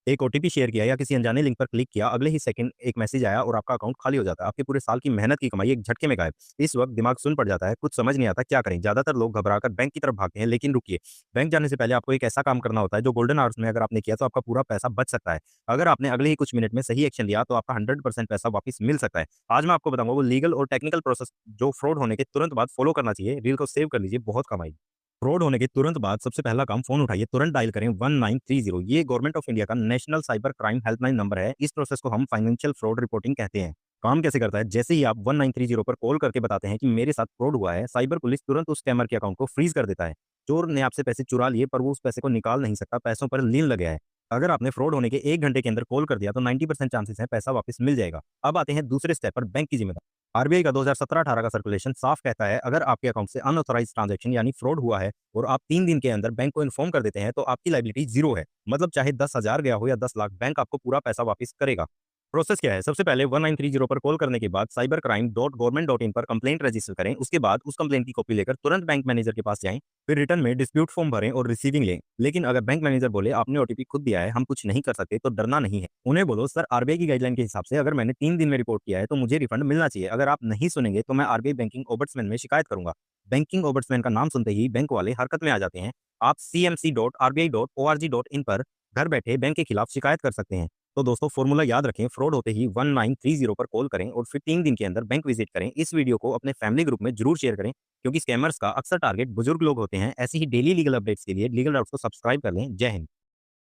एक OTP share किया या किसी अनजाने लिंक पर क्लिक किया, अगले ही सेकंड एक मैसेज आया और आपका अकाउंट खाली हो जाता है। आपके पूरे साल की मेहनत की कमाई एक झटके में गायब। इस वक्त दिमाग सुन्न पड़ जाता है, कुछ समझ नहीं आता क्या करें। ज़्यादातर लोग घबराकर बैंक की तरफ भागते हैं, लेकिन रुकिए, बैंक जाने से पहले आपको एक ऐसा काम करना होता है जो गोल्डन आवर्स में अगर आपने किया तो आपका पूरा पैसा बच सकता है। अगर आपने अगले ही कुछ मिनट में सही एक्शन लिया तो आपका 100% पैसा वापस मिल सकता है। आज मैं आपको बताऊंगा वो लीगल और टेक्निकल प्रोसेस जो फ्रॉड होने के तुरंत बाद फॉलो करना चाहिए। रील को सेव कर लीजिए, बहुत कमाई। फ्रॉड होने के तुरंत बाद सबसे पहला काम फोन उठाइए, तुरंत डायल करें 1930। ये गवर्नमेंट ऑफ इंडिया का national cyber crime helpline number है। इस प्रोसेस को हम फाइनेंशियल फ्रॉड रिपोर्टिंग कहते हैं। काम कैसे करता है? जैसे ही आप 1930 पर कॉल करके बताते हैं कि मेरे साथ फ्रॉड हुआ है, साइबर पुलिस तुरंत उस स्कैमर के अकाउंट को फ्रीज कर देता है। चोर ने आपसे पैसे चुरा लिए पर वो उस पैसे को निकाल नहीं सकता, पैसों पर लीन लग गया है। अगर आपने फ्रॉड होने के 1 घंटे के अंदर कॉल कर दिया तो 90% चांसेस है पैसा वापस मिल जाएगा। अब आते हैं दूसरे स्टेप पर, बैंक की जिम्मेदारी। आरबीआई का 2017-18 का सर्कुलेशन साफ कहता है, अगर आपके अकाउंट से अनऑथराइज ट्रांजैक्शन यानी फ्रॉड हुआ है और आप 3 दिन के अंदर बैंक को इन्फॉर्म कर देते हैं तो आपकी लायबिलिटी जीरो है। मतलब चाहे 10,000 गया हो या 10 लाख, बैंक आपको पूरा पैसा वापस करेगा। प्रोसेस क्या है? सबसे पहले 1930 पर कॉल करने के बाद cybercrime.government.in पर कंप्लेंट रजिस्टर करें। उसके बाद उस कंप्लेंट की कॉपी लेकर तुरंत बैंक मैनेजर के पास जाएं। फिर रिटर्न में डिस्प्यूट फॉर्म भरें और रिसीविंग लें। लेकिन अगर बैंक मैनेजर बोले आपने ओटीपी खुद दिया है, हम कुछ नहीं कर सकते, तो डरना नहीं है। उन्हें बोलो सर, आरबीआई की गाइडलाइन के हिसाब से अगर मैंने 3 दिन में रिपोर्ट किया है तो मुझे रिफंड मिलना चाहिए। अगर आप नहीं सुनेंगे तो मैं आरबीआई बैंकिंग ओबड्समैन में शिकायत करूंगा। बैंकिंग ओबड्समैन का नाम सुनते ही बैंक वाले हरकत में आ जाते हैं। आप cmc.rbi.org.in पर घर बैठे बैंक के खिलाफ शिकायत कर सकते हैं। तो दोस्तों, फॉर्मूला याद रखें, फ्रॉड होते ही 1930 पर कॉल करें और फिर 3 दिन के अंदर बैंक विजिट करें। इस वीडियो को अपने फैमिली ग्रुप में जरूर शेयर करें, क्योंकि स्कैमर्स का अक्सर टारगेट बुजुर्ग लोग होते हैं। ऐसी ही डेली लीगल अपडेट्स के लिए लीगल डाउट्स को सब्सक्राइब कर लें। जय हिंद।